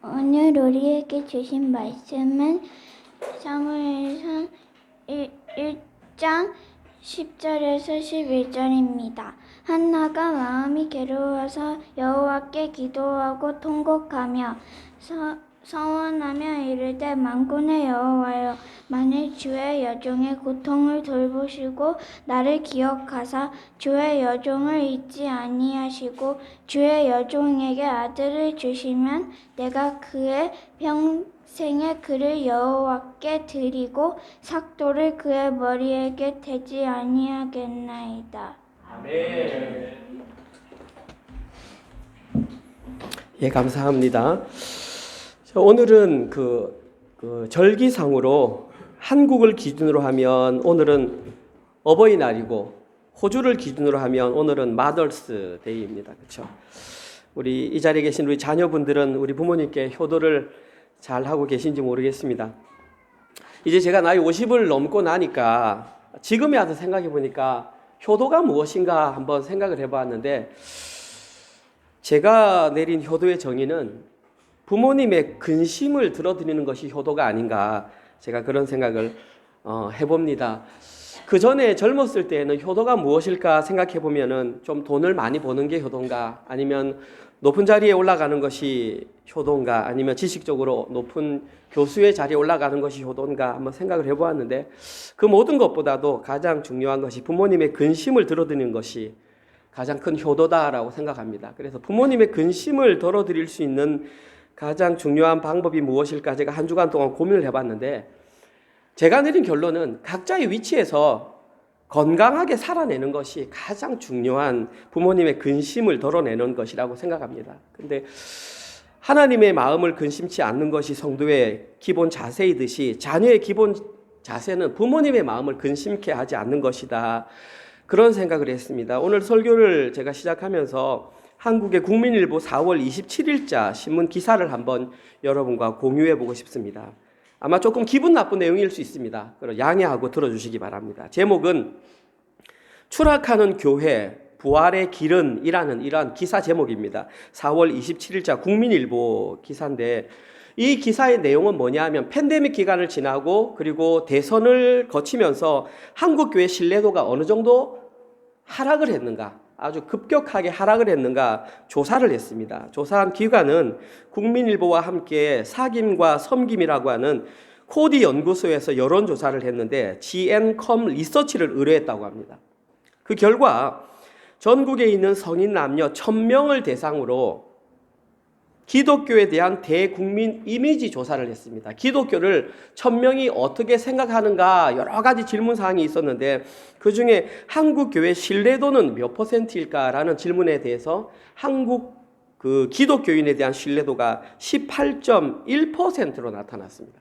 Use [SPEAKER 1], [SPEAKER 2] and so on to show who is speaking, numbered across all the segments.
[SPEAKER 1] 오늘 우리에게 주신 말씀은 사무엘상 1장 10절에서 11절입니다. 한나가 마음이 괴로워서 여호와께 기도하고 통곡하며 서원하며 이르되 만군의 여호와여, 만일 주의 여종의 고통을 돌보시고 나를 기억하사 주의 여종을 잊지 아니하시고 주의 여종에게 아들을 주시면 내가 그의 평생에 그를 여호와께 드리고 삭도를 그의 머리에게 대지 아니하겠나이다.
[SPEAKER 2] 아멘. 예, 감사합니다. 오늘은 절기상으로 한국을 기준으로 하면 오늘은 어버이날이고, 호주를 기준으로 하면 오늘은 마더스 데이입니다. 그렇죠? 우리 이 자리에 계신 우리 자녀분들은 우리 부모님께 효도를 잘 하고 계신지 모르겠습니다. 이제 제가 나이 50을 넘고 나니까 지금에 와서 생각해 보니까 효도가 무엇인가 한번 생각을 해봤는데, 제가 내린 효도의 정의는 부모님의 근심을 들어드리는 것이 효도가 아닌가, 제가 그런 생각을 해봅니다. 그 전에 젊었을 때에는 효도가 무엇일까 생각해 보면은 좀 돈을 많이 버는 게 효도인가, 아니면 높은 자리에 올라가는 것이 효도인가, 아니면 지식적으로 높은 교수의 자리에 올라가는 것이 효도인가 한번 생각을 해보았는데, 그 모든 것보다도 가장 중요한 것이 부모님의 근심을 들어드리는 것이 가장 큰 효도다라고 생각합니다. 그래서 부모님의 근심을 덜어드릴 수 있는 가장 중요한 방법이 무엇일까 제가 한 주간 동안 고민을 해봤는데, 제가 내린 결론은 각자의 위치에서 건강하게 살아내는 것이 가장 중요한 부모님의 근심을 덜어내는 것이라고 생각합니다. 근데 하나님의 마음을 근심치 않는 것이 성도의 기본 자세이듯이 자녀의 기본 자세는 부모님의 마음을 근심케 하지 않는 것이다, 그런 생각을 했습니다. 오늘 설교를 제가 시작하면서 한국의 국민일보 4월 27일자 신문 기사를 한번 여러분과 공유해 보고 싶습니다. 아마 조금 기분 나쁜 내용일 수 있습니다. 그럼 양해하고 들어주시기 바랍니다. 제목은 추락하는 교회 부활의 길은 이라는 이러한 기사 제목입니다. 4월 27일자 국민일보 기사인데, 이 기사의 내용은 뭐냐 하면 팬데믹 기간을 지나고 그리고 대선을 거치면서 한국교회 신뢰도가 어느 정도 하락을 했는가, 아주 급격하게 하락을 했는가 조사를 했습니다. 조사한 기관은 국민일보와 함께 사김과 섬김이라고 하는 코디 연구소에서 여론조사를 했는데 GNCOM 리서치를 의뢰했다고 합니다. 그 결과 전국에 있는 성인 남녀 1000명을 대상으로 기독교에 대한 대국민 이미지 조사를 했습니다. 기독교를 1000명이 어떻게 생각하는가 여러 가지 질문 사항이 있었는데, 그 중에 한국 교회 신뢰도는 몇 %일까라는 질문에 대해서 한국 기독교인에 대한 신뢰도가 18.1%로 나타났습니다.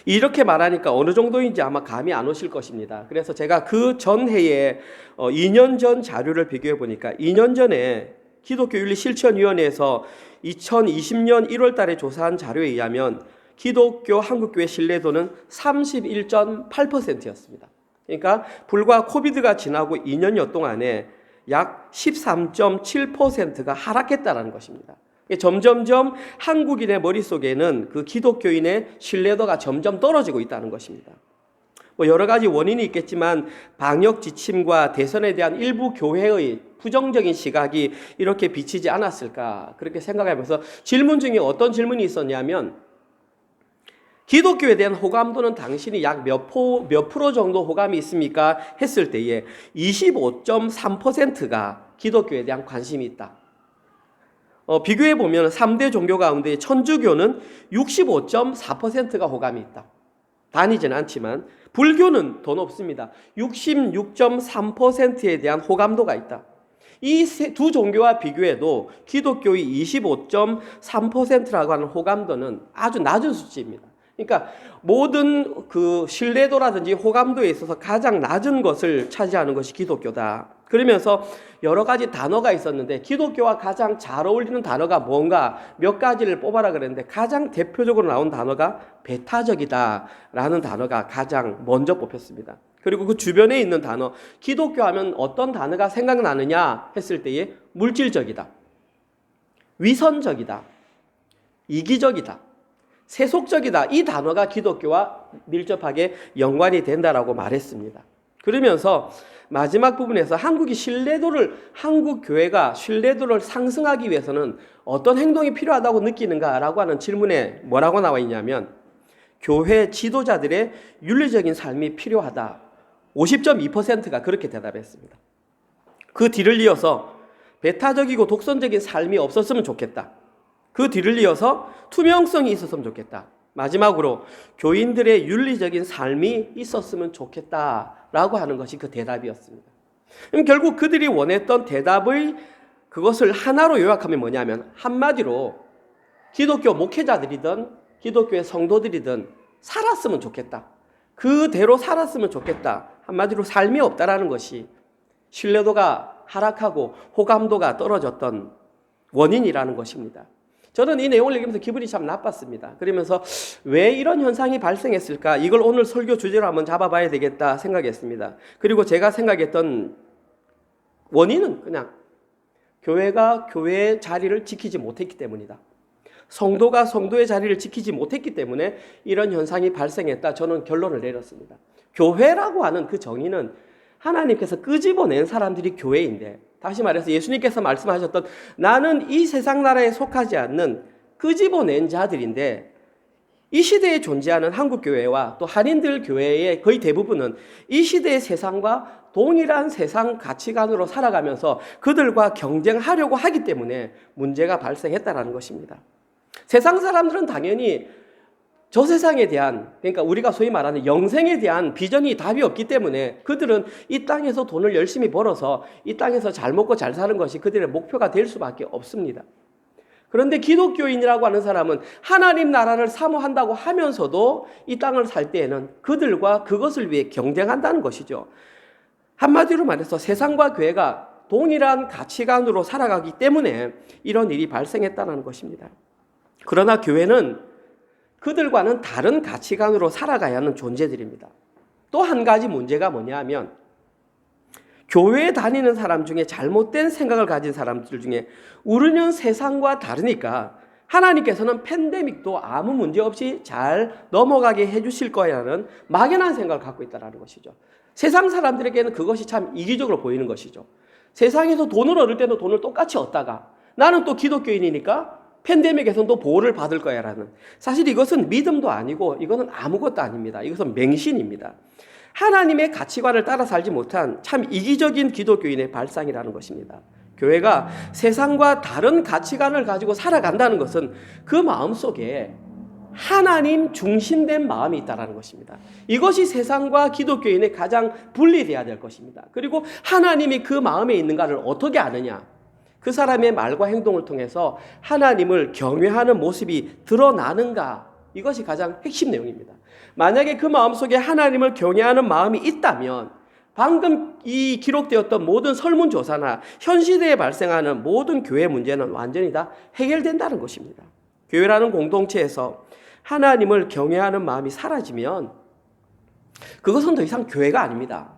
[SPEAKER 2] 이렇게 말하니까 어느 정도인지 아마 감이 안 오실 것입니다. 그래서 제가 그 전해에 2년 전 자료를 비교해 보니까 2년 전에 기독교윤리실천위원회에서 2020년 1월 달에 조사한 자료에 의하면 기독교 한국교회 신뢰도는 31.8%였습니다. 그러니까 불과 코비드가 지나고 2년여 동안에 약 13.7%가 하락했다는 것입니다. 점점점 한국인의 머릿속에는 그 기독교인의 신뢰도가 점점 떨어지고 있다는 것입니다. 여러 가지 원인이 있겠지만 방역 지침과 대선에 대한 일부 교회의 부정적인 시각이 이렇게 비치지 않았을까, 그렇게 생각하면서 질문 중에 어떤 질문이 있었냐면, 기독교에 대한 호감도는 당신이 약 몇 프로 정도 호감이 있습니까? 했을 때에 25.3%가 기독교에 대한 관심이 있다. 비교해 보면 3대 종교 가운데 천주교는 65.4%가 호감이 있다. 다니지는 않지만 불교는 더 높습니다. 66.3%에 대한 호감도가 있다. 이 두 종교와 비교해도 기독교의 25.3%라고 하는 호감도는 아주 낮은 수치입니다. 그러니까 모든 그 신뢰도라든지 호감도에 있어서 가장 낮은 것을 차지하는 것이 기독교다. 그러면서 여러 가지 단어가 있었는데 기독교와 가장 잘 어울리는 단어가 뭔가 몇 가지를 뽑아라 그랬는데, 가장 대표적으로 나온 단어가 배타적이다라는 단어가 가장 먼저 뽑혔습니다. 그리고 그 주변에 있는 단어, 기독교 하면 어떤 단어가 생각나느냐 했을 때에 물질적이다, 위선적이다, 이기적이다, 세속적이다, 이 단어가 기독교와 밀접하게 연관이 된다라고 말했습니다. 그러면서 마지막 부분에서 한국 교회가 신뢰도를 상승하기 위해서는 어떤 행동이 필요하다고 느끼는가라고 하는 질문에 뭐라고 나와 있냐면, 교회 지도자들의 윤리적인 삶이 필요하다. 50.2%가 그렇게 대답했습니다. 그 뒤를 이어서 배타적이고 독선적인 삶이 없었으면 좋겠다. 그 뒤를 이어서 투명성이 있었으면 좋겠다. 마지막으로 교인들의 윤리적인 삶이 있었으면 좋겠다라고 하는 것이 그 대답이었습니다. 그럼 결국 그들이 원했던 대답의 그것을 하나로 요약하면 뭐냐면, 한마디로 기독교 목회자들이든 기독교의 성도들이든 살았으면 좋겠다. 그대로 살았으면 좋겠다. 한마디로 삶이 없다라는 것이 신뢰도가 하락하고 호감도가 떨어졌던 원인이라는 것입니다. 저는 이 내용을 읽으면서 기분이 참 나빴습니다. 그러면서 왜 이런 현상이 발생했을까? 이걸 오늘 설교 주제로 한번 잡아봐야 되겠다 생각했습니다. 그리고 제가 생각했던 원인은 그냥 교회가 교회의 자리를 지키지 못했기 때문이다. 성도가 성도의 자리를 지키지 못했기 때문에 이런 현상이 발생했다. 저는 결론을 내렸습니다. 교회라고 하는 그 정의는 하나님께서 끄집어낸 사람들이 교회인데, 다시 말해서 예수님께서 말씀하셨던 나는 이 세상 나라에 속하지 않는 끄집어낸 자들인데, 이 시대에 존재하는 한국교회와 또 한인들 교회의 거의 대부분은 이 시대의 세상과 동일한 세상 가치관으로 살아가면서 그들과 경쟁하려고 하기 때문에 문제가 발생했다는 것입니다. 세상 사람들은 당연히 저 세상에 대한, 그러니까 우리가 소위 말하는 영생에 대한 비전이 답이 없기 때문에 그들은 이 땅에서 돈을 열심히 벌어서 이 땅에서 잘 먹고 잘 사는 것이 그들의 목표가 될 수밖에 없습니다. 그런데 기독교인이라고 하는 사람은 하나님 나라를 사모한다고 하면서도 이 땅을 살 때에는 그들과 그것을 위해 경쟁한다는 것이죠. 한마디로 말해서 세상과 교회가 동일한 가치관으로 살아가기 때문에 이런 일이 발생했다는 것입니다. 그러나 교회는 그들과는 다른 가치관으로 살아가야 하는 존재들입니다. 또 한 가지 문제가 뭐냐 하면, 교회에 다니는 사람 중에 잘못된 생각을 가진 사람들 중에 우리는 세상과 다르니까 하나님께서는 팬데믹도 아무 문제 없이 잘 넘어가게 해주실 거라는 막연한 생각을 갖고 있다는 것이죠. 세상 사람들에게는 그것이 참 이기적으로 보이는 것이죠. 세상에서 돈을 얻을 때도 돈을 똑같이 얻다가 나는 또 기독교인이니까 팬데믹에서는 또 보호를 받을 거야 라는, 사실 이것은 믿음도 아니고 이것은 아무것도 아닙니다. 이것은 맹신입니다. 하나님의 가치관을 따라 살지 못한 참 이기적인 기독교인의 발상이라는 것입니다. 교회가 세상과 다른 가치관을 가지고 살아간다는 것은 그 마음속에 하나님 중심된 마음이 있다는 것입니다. 이것이 세상과 기독교인의 가장 분리돼야 될 것입니다. 그리고 하나님이 그 마음에 있는가를 어떻게 아느냐? 그 사람의 말과 행동을 통해서 하나님을 경외하는 모습이 드러나는가? 이것이 가장 핵심 내용입니다. 만약에 그 마음속에 하나님을 경외하는 마음이 있다면 방금 이 기록되었던 모든 설문조사나 현 시대에 발생하는 모든 교회 문제는 완전히 다 해결된다는 것입니다. 교회라는 공동체에서 하나님을 경외하는 마음이 사라지면 그것은 더 이상 교회가 아닙니다.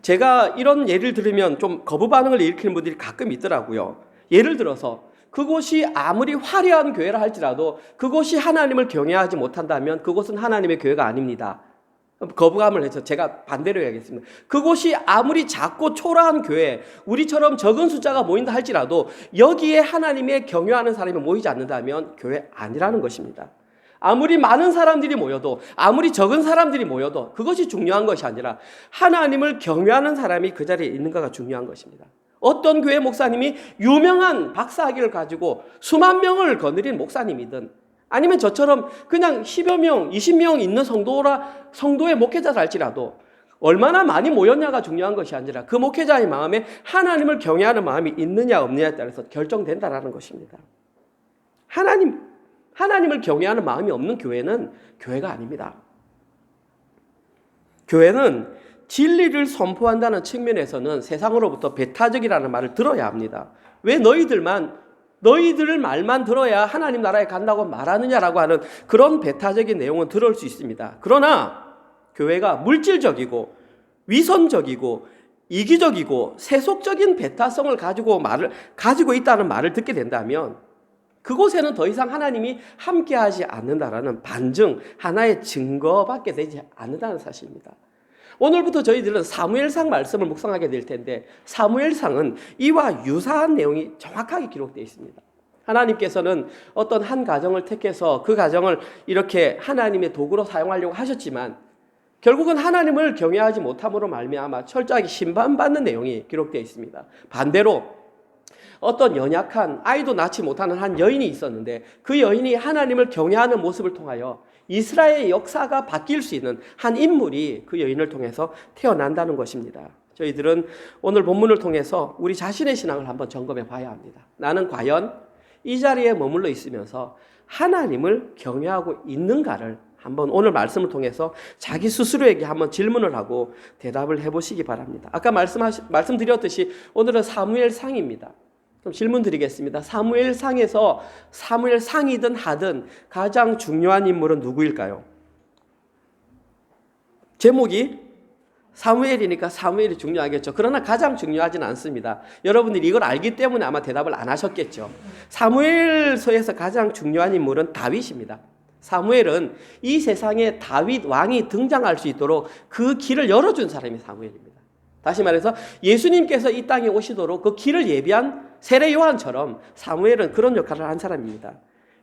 [SPEAKER 2] 제가 이런 예를 들으면 좀 거부 반응을 일으키는 분들이 가끔 있더라고요. 예를 들어서 그곳이 아무리 화려한 교회라 할지라도 그곳이 하나님을 경외하지 못한다면 그곳은 하나님의 교회가 아닙니다. 거부감을 해서 제가 반대로 해야겠습니다. 그곳이 아무리 작고 초라한 교회, 우리처럼 적은 숫자가 모인다 할지라도 여기에 하나님의 경외하는 사람이 모이지 않는다면 교회 아니라는 것입니다. 아무리 많은 사람들이 모여도, 아무리 적은 사람들이 모여도 그것이 중요한 것이 아니라 하나님을 경외하는 사람이 그 자리에 있는가가 중요한 것입니다. 어떤 교회 목사님이 유명한 박사학위를 가지고 수만 명을 거느린 목사님이든 아니면 저처럼 그냥 10여 명, 20명 있는 성도의 목회자다 할지라도 얼마나 많이 모였냐가 중요한 것이 아니라 그 목회자의 마음에 하나님을 경외하는 마음이 있느냐 없느냐에 따라서 결정된다라는 것입니다. 하나님을 경외하는 마음이 없는 교회는 교회가 아닙니다. 교회는 진리를 선포한다는 측면에서는 세상으로부터 배타적이라는 말을 들어야 합니다. 왜 너희들 말만 들어야 하나님 나라에 간다고 말하느냐라고 하는 그런 배타적인 내용은 들을 수 있습니다. 그러나 교회가 물질적이고 위선적이고 이기적이고 세속적인 배타성을 가지고 있다는 말을 듣게 된다면 그곳에는 더 이상 하나님이 함께하지 않는다라는 반증, 하나의 증거밖에 되지 않는다는 사실입니다. 오늘부터 저희들은 사무엘상 말씀을 묵상하게 될 텐데, 사무엘상은 이와 유사한 내용이 정확하게 기록되어 있습니다. 하나님께서는 어떤 한 가정을 택해서 그 가정을 이렇게 하나님의 도구로 사용하려고 하셨지만 결국은 하나님을 경외하지 못함으로 말미암아 철저하게 심판받는 내용이 기록되어 있습니다. 반대로 어떤 연약한 아이도 낳지 못하는 한 여인이 있었는데 그 여인이 하나님을 경외하는 모습을 통하여 이스라엘의 역사가 바뀔 수 있는 한 인물이 그 여인을 통해서 태어난다는 것입니다. 저희들은 오늘 본문을 통해서 우리 자신의 신앙을 한번 점검해 봐야 합니다. 나는 과연 이 자리에 머물러 있으면서 하나님을 경외하고 있는가를 한번 오늘 말씀을 통해서 자기 스스로에게 한번 질문을 하고 대답을 해보시기 바랍니다. 아까 말씀드렸듯이 오늘은 사무엘상입니다. 좀 질문 드리겠습니다. 사무엘상에서 사무엘상이든 하든 가장 중요한 인물은 누구일까요? 제목이 사무엘이니까 사무엘이 중요하겠죠. 그러나 가장 중요하지는 않습니다. 여러분들이 이걸 알기 때문에 아마 대답을 안 하셨겠죠. 사무엘서에서 가장 중요한 인물은 다윗입니다. 사무엘은 이 세상에 다윗 왕이 등장할 수 있도록 그 길을 열어준 사람이 사무엘입니다. 다시 말해서 예수님께서 이 땅에 오시도록 그 길을 예비한 세례 요한처럼 사무엘은 그런 역할을 한 사람입니다.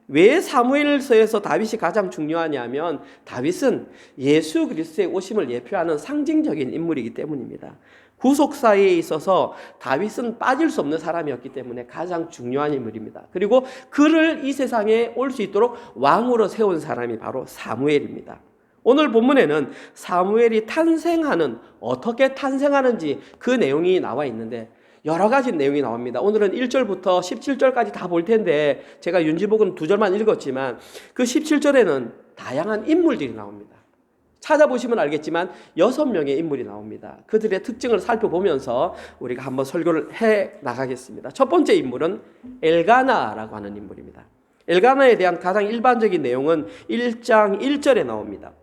[SPEAKER 2] 왜 사무엘서에서 다윗이 가장 중요하냐면 다윗은 예수 그리스도의 오심을 예표하는 상징적인 인물이기 때문입니다. 구속사에 있어서 다윗은 빠질 수 없는 사람이었기 때문에 가장 중요한 인물입니다. 그리고 그를 이 세상에 올 수 있도록 왕으로 세운 사람이 바로 사무엘입니다. 오늘 본문에는 사무엘이 어떻게 탄생하는지 그 내용이 나와 있는데 여러 가지 내용이 나옵니다. 오늘은 1절부터 17절까지 다 볼 텐데 제가 윤지복은 2절만 읽었지만 그 17절에는 다양한 인물들이 나옵니다. 찾아보시면 알겠지만 6명의 인물이 나옵니다. 그들의 특징을 살펴보면서 우리가 한번 설교를 해 나가겠습니다. 첫 번째 인물은 엘가나라고 하는 인물입니다. 엘가나에 대한 가장 일반적인 내용은 1장 1절에 나옵니다.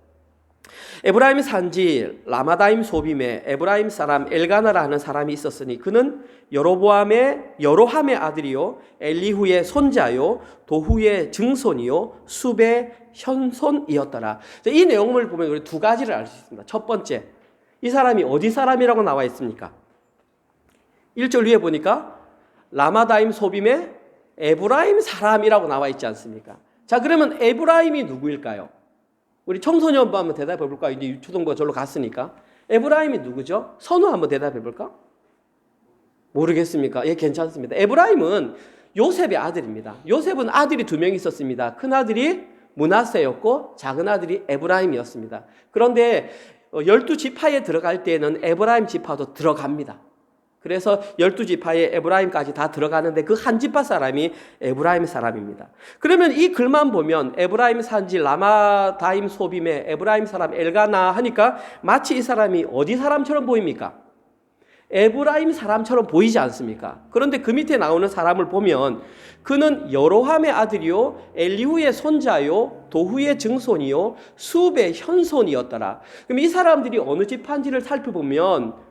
[SPEAKER 2] 에브라임 산지 라마다임 소빔에 에브라임 사람 엘가나라 하는 사람이 있었으니 그는 여로함의 아들이요 엘리후의 손자요 도후의 증손이요 숲의 현손이었더라. 이 내용을 보면 우리 두 가지를 알 수 있습니다. 첫 번째, 이 사람이 어디 사람이라고 나와 있습니까? 1절 위에 보니까 라마다임 소빔에 에브라임 사람이라고 나와 있지 않습니까? 자, 그러면 에브라임이 누구일까요? 우리 청소년부 한번 대답해 볼까요? 이제 유초동부가 절로 갔으니까. 에브라임이 누구죠? 선우 한번 대답해 볼까? 모르겠습니까? 예, 괜찮습니다. 에브라임은 요셉의 아들입니다. 요셉은 아들이 2명 있었습니다. 큰 아들이 므낫세였고 작은 아들이 에브라임이었습니다. 그런데 12지파에 들어갈 때에는 에브라임 지파도 들어갑니다. 그래서 12지파에 에브라임까지 다 들어가는데 그 한 지파 사람이 에브라임 사람입니다. 그러면 이 글만 보면 에브라임 산지 라마다임 소빔에 에브라임 사람 엘가나 하니까 마치 이 사람이 어디 사람처럼 보입니까? 에브라임 사람처럼 보이지 않습니까? 그런데 그 밑에 나오는 사람을 보면 그는 여로함의 아들이요 엘리후의 손자요 도후의 증손이요 숲의 현손이었더라. 그럼 이 사람들이 어느 지파인지를 살펴보면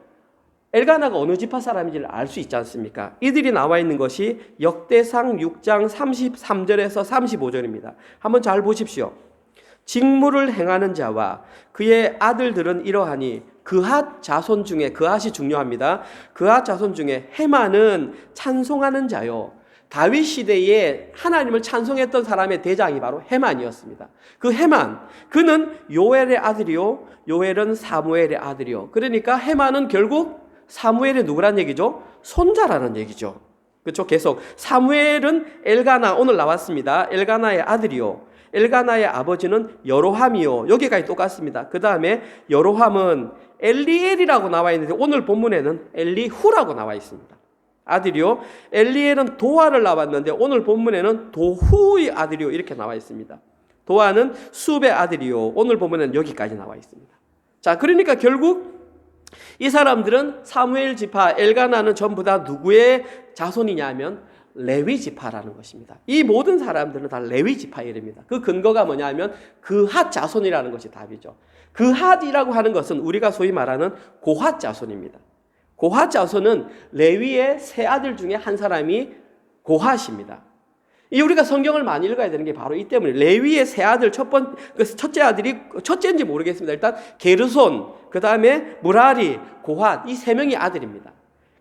[SPEAKER 2] 엘가나가 어느 지파 사람인지를 알 수 있지 않습니까? 이들이 나와 있는 것이 역대상 6장 33절에서 35절입니다. 한번 잘 보십시오. 직무를 행하는 자와 그의 아들들은 이러하니 그핫 자손 중에, 그핫이 중요합니다. 그핫 자손 중에 헤만은 찬송하는 자요. 다윗 시대에 하나님을 찬송했던 사람의 대장이 바로 헤만이었습니다. 그 헤만, 그는 요엘의 아들이요 요엘은 사무엘의 아들이요. 그러니까 헤만은 결국 사무엘의 누구란 얘기죠? 손자라는 얘기죠. 그렇죠? 계속 사무엘은 엘가나, 오늘 나왔습니다. 엘가나의 아들이요 엘가나의 아버지는 여로함이요. 여기까지 똑같습니다. 그 다음에 여로함은 엘리엘이라고 나와 있는데 오늘 본문에는 엘리후라고 나와 있습니다. 아들이요 엘리엘은 도아를 낳았는데 오늘 본문에는 도후의 아들이요 이렇게 나와 있습니다. 도아는 숲의 아들이요 오늘 본문에는 여기까지 나와 있습니다. 자, 그러니까 결국 이 사람들은 사무엘 지파 엘가나는 전부 다 누구의 자손이냐 하면 레위 지파라는 것입니다. 이 모든 사람들은 다 레위 지파의 이름입니다. 그 근거가 뭐냐 하면 그핫 자손이라는 것이 답이죠. 그핫이라고 하는 것은 우리가 소위 말하는 고핫 자손입니다. 고핫 자손은 레위의 세 아들 중에 한 사람이 고핫입니다. 이 우리가 성경을 많이 읽어야 되는 게 바로 이 때문에 레위의 세 아들 첫째 아들이 첫째인지 모르겠습니다. 일단 게르손, 그 다음에 무라리, 고핫 이 세 명이 아들입니다.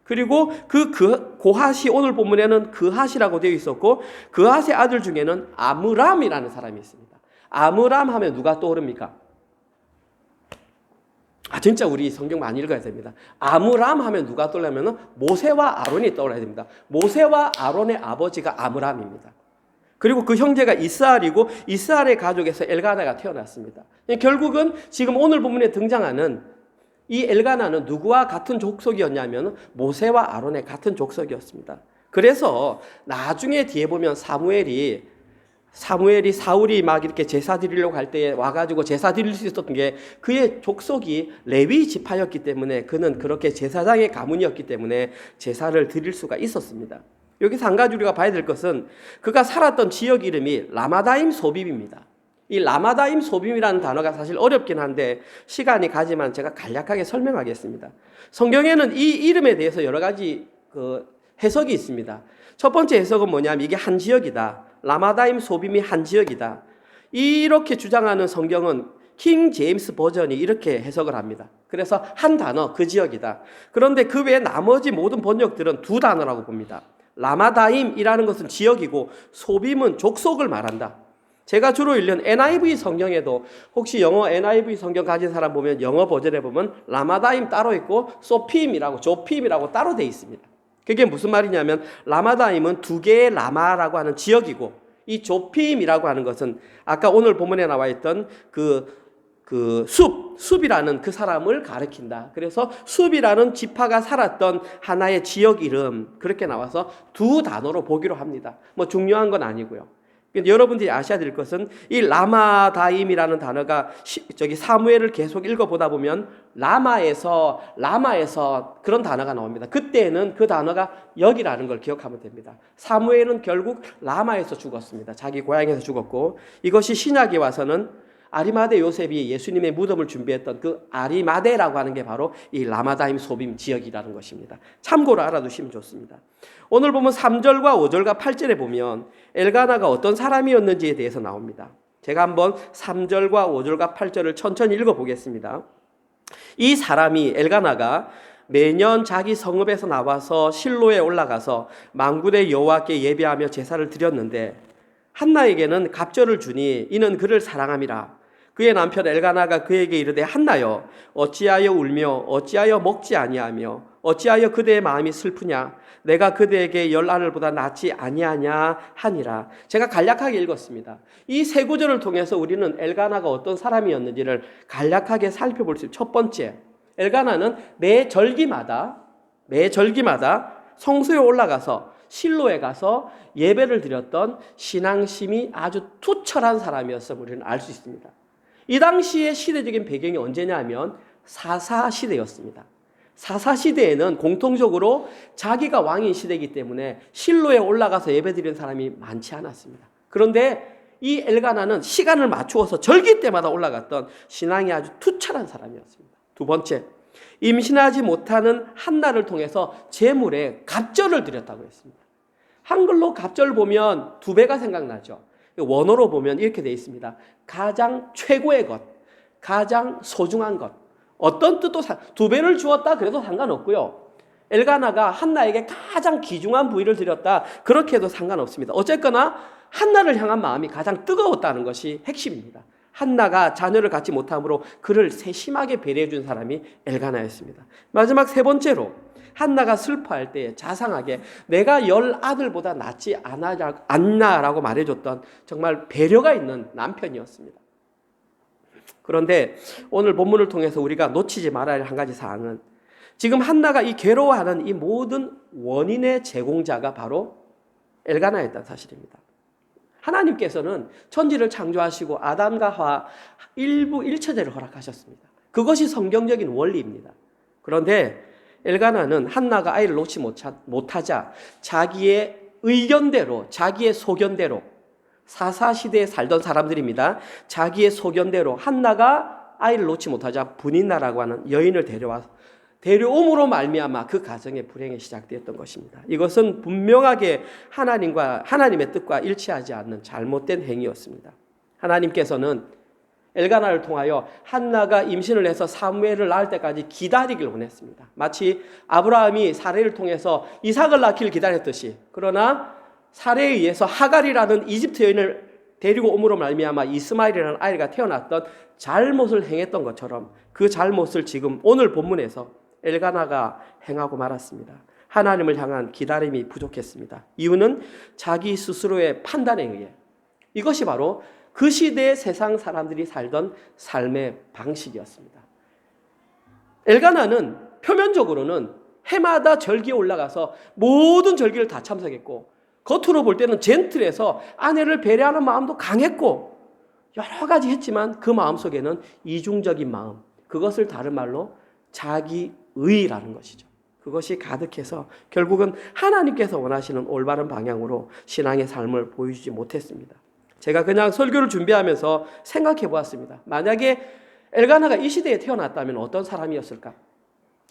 [SPEAKER 2] 그리고 그 고핫이 오늘 본문에는 그핫이라고 되어 있었고 그핫의 아들 중에는 아므람이라는 사람이 있습니다. 아므람 하면 누가 떠오릅니까? 진짜 우리 성경 많이 읽어야 됩니다. 아므람 하면 누가 떠오르냐면 모세와 아론이 떠올라야 됩니다. 모세와 아론의 아버지가 아므람입니다. 그리고 그 형제가 이스라엘이고 이스라엘의 가족에서 엘가나가 태어났습니다. 결국은 지금 오늘 본문에 등장하는 이 엘가나는 누구와 같은 족속이었냐면 모세와 아론의 같은 족속이었습니다. 그래서 나중에 뒤에 보면 사무엘이 사울이 막 이렇게 제사 드리려고 할 때에 와가지고 제사 드릴 수 있었던 게 그의 족속이 레위 지파였기 때문에 그는 그렇게 제사장의 가문이었기 때문에 제사를 드릴 수가 있었습니다. 여기서 한 가지 우리가 봐야 될 것은 그가 살았던 지역 이름이 라마다임 소빔입니다. 이 라마다임 소빔이라는 단어가 사실 어렵긴 한데 시간이 가지만 제가 간략하게 설명하겠습니다. 성경에는 이 이름에 대해서 여러 가지 해석이 있습니다. 첫 번째 해석은 뭐냐면 이게 한 지역이다. 라마다임 소빔이 한 지역이다. 이렇게 주장하는 성경은 킹 제임스 버전이 이렇게 해석을 합니다. 그래서 한 단어, 그 지역이다. 그런데 그 외에 나머지 모든 번역들은 두 단어라고 봅니다. 라마다임이라는 것은 지역이고 소빔은 족속을 말한다. 제가 주로 읽는 NIV 성경에도 혹시 영어 NIV 성경 가진 사람 보면 영어 버전에 보면 라마다임 따로 있고 소핌이라고 조핌이라고 따로 돼 있습니다. 그게 무슨 말이냐면 라마다임은 두 개의 라마라고 하는 지역이고 이 조핌이라고 하는 것은 아까 오늘 본문에 나와 있던 숲이라는 그 사람을 가리킨다. 그래서 숲이라는 지파가 살았던 하나의 지역 이름 그렇게 나와서 두 단어로 보기로 합니다. 뭐 중요한 건 아니고요. 여러분들이 아셔야 될 것은 이 라마다임이라는 단어가 사무엘을 계속 읽어보다 보면 라마에서 그런 단어가 나옵니다. 그때는 그 단어가 여기라는 걸 기억하면 됩니다. 사무엘은 결국 라마에서 죽었습니다. 자기 고향에서 죽었고 이것이 신약에 와서는 아리마대 요셉이 예수님의 무덤을 준비했던 그 아리마대라고 하는 게 바로 이 라마다임 소빔 지역이라는 것입니다. 참고로 알아두시면 좋습니다. 오늘 보면 3절과 5절과 8절에 보면 엘가나가 어떤 사람이었는지에 대해서 나옵니다. 제가 한번 3절과 5절과 8절을 천천히 읽어보겠습니다. 이 사람이 엘가나가 매년 자기 성읍에서 나와서 실로에 올라가서 만군의 여호와께 예배하며 제사를 드렸는데 한나에게는 갑절을 주니 이는 그를 사랑함이라. 그의 남편 엘가나가 그에게 이르되 한나여 어찌하여 울며 어찌하여 먹지 아니하며 어찌하여 그대의 마음이 슬프냐 내가 그대에게 10아들보다 낫지 아니하냐 하니라. 제가 간략하게 읽었습니다. 이 세 구절을 통해서 우리는 엘가나가 어떤 사람이었는지를 간략하게 살펴볼 수 있습니다. 첫 번째, 엘가나는 매 절기마다 성소에 올라가서 실로에 가서 예배를 드렸던 신앙심이 아주 투철한 사람이었음을 우리는 알 수 있습니다. 이 당시의 시대적인 배경이 언제냐면 사사시대였습니다. 사사시대에는 공통적으로 자기가 왕인 시대이기 때문에 실로에 올라가서 예배드리는 사람이 많지 않았습니다. 그런데 이 엘가나는 시간을 맞추어서 절기 때마다 올라갔던 신앙이 아주 투철한 사람이었습니다. 두 번째, 임신하지 못하는 한나를 통해서 제물에 갑절을 드렸다고 했습니다. 한글로 갑절 보면 두 배가 생각나죠. 원어로 보면 이렇게 되어 있습니다. 가장 최고의 것, 가장 소중한 것. 어떤 뜻도 두 배를 주었다 그래도 상관없고요. 엘가나가 한나에게 가장 귀중한 부위를 드렸다 그렇게 해도 상관없습니다. 어쨌거나 한나를 향한 마음이 가장 뜨거웠다는 것이 핵심입니다. 한나가 자녀를 갖지 못함으로 그를 세심하게 배려해 준 사람이 엘가나였습니다. 마지막 세 번째로 한나가 슬퍼할 때 자상하게 내가 10아들보다 낫지 않나라고 말해줬던 정말 배려가 있는 남편이었습니다. 그런데 오늘 본문을 통해서 우리가 놓치지 말아야 할 한 가지 사항은 지금 한나가 이 괴로워하는 이 모든 원인의 제공자가 바로 엘가나였다는 사실입니다. 하나님께서는 천지를 창조하시고 아담과 하와 일부 일처제를 허락하셨습니다. 그것이 성경적인 원리입니다. 그런데 엘가나는 한나가 아이를 놓지 못하자 자기의 의견대로, 자기의 소견대로, 사사시대에 살던 사람들입니다. 자기의 소견대로 한나가 아이를 놓지 못하자 분인나라고 하는 여인을 데려옴으로 말미암아 그 가정의 불행이 시작되었던 것입니다. 이것은 분명하게 하나님의 뜻과 일치하지 않는 잘못된 행위였습니다. 하나님께서는 엘가나를 통하여 한나가 임신을 해서 사무엘을 낳을 때까지 기다리길 원했습니다. 마치 아브라함이 사레를 통해서 이삭을 낳기를 기다렸듯이, 그러나 사레에 의해서 하갈이라는 이집트 여인을 데리고 오므로 말미암아 이스마엘이라는 아이가 태어났던 잘못을 행했던 것처럼 그 잘못을 지금 오늘 본문에서 엘가나가 행하고 말았습니다. 하나님을 향한 기다림이 부족했습니다. 이유는 자기 스스로의 판단에 의해, 이것이 바로 그 시대의 세상 사람들이 살던 삶의 방식이었습니다. 엘가나는 표면적으로는 해마다 절기에 올라가서 모든 절기를 다 참석했고, 겉으로 볼 때는 젠틀해서 아내를 배려하는 마음도 강했고 여러 가지 했지만 그 마음속에는 이중적인 마음, 그것을 다른 말로 자기의라는 것이죠. 그것이 가득해서 결국은 하나님께서 원하시는 올바른 방향으로 신앙의 삶을 보여주지 못했습니다. 제가 그냥 설교를 준비하면서 생각해 보았습니다. 만약에 엘가나가 이 시대에 태어났다면 어떤 사람이었을까?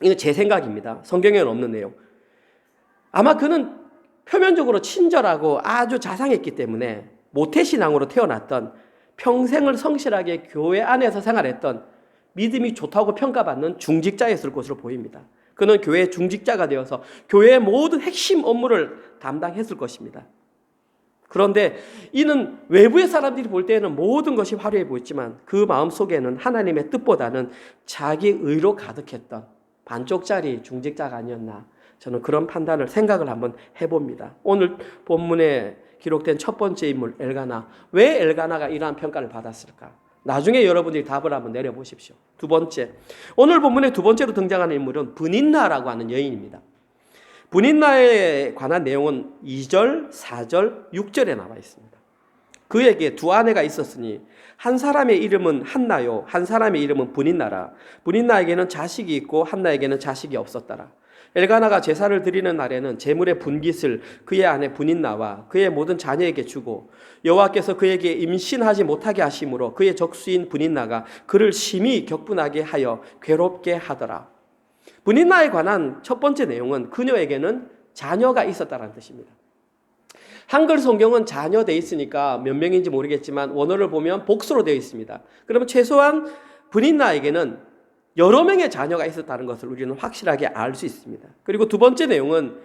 [SPEAKER 2] 이건 제 생각입니다. 성경에는 없는 내용. 아마 그는 표면적으로 친절하고 아주 자상했기 때문에 모태신앙으로 태어났던, 평생을 성실하게 교회 안에서 생활했던, 믿음이 좋다고 평가받는 중직자였을 것으로 보입니다. 그는 교회의 중직자가 되어서 교회의 모든 핵심 업무를 담당했을 것입니다. 그런데 이는 외부의 사람들이 볼 때에는 모든 것이 화려해 보였지만 그 마음속에는 하나님의 뜻보다는 자기 의로 가득했던 반쪽짜리 중직자가 아니었나, 저는 그런 생각을 한번 해봅니다. 오늘 본문에 기록된 첫 번째 인물 엘가나, 왜 엘가나가 이러한 평가를 받았을까? 나중에 여러분들이 답을 한번 내려보십시오. 두 번째, 오늘 본문에 두 번째로 등장하는 인물은 브닌나라고 하는 여인입니다. 브닌나에 관한 내용은 2절, 4절, 6절에 나와 있습니다. 그에게 두 아내가 있었으니 한 사람의 이름은 한나요, 한 사람의 이름은 브닌나라. 브닌나에게는 자식이 있고 한나에게는 자식이 없었더라. 엘가나가 제사를 드리는 날에는 제물의 분깃을 그의 아내 브닌나와 그의 모든 자녀에게 주고 여호와께서 그에게 임신하지 못하게 하심으로 그의 적수인 브닌나가 그를 심히 격분하게 하여 괴롭게 하더라. 브닌나에 관한 첫 번째 내용은 그녀에게는 자녀가 있었다는 뜻입니다. 한글 성경은 자녀 되어 있으니까 몇 명인지 모르겠지만 원어를 보면 복수로 되어 있습니다. 그러면 최소한 브닌나에게는 여러 명의 자녀가 있었다는 것을 우리는 확실하게 알 수 있습니다. 그리고 두 번째 내용은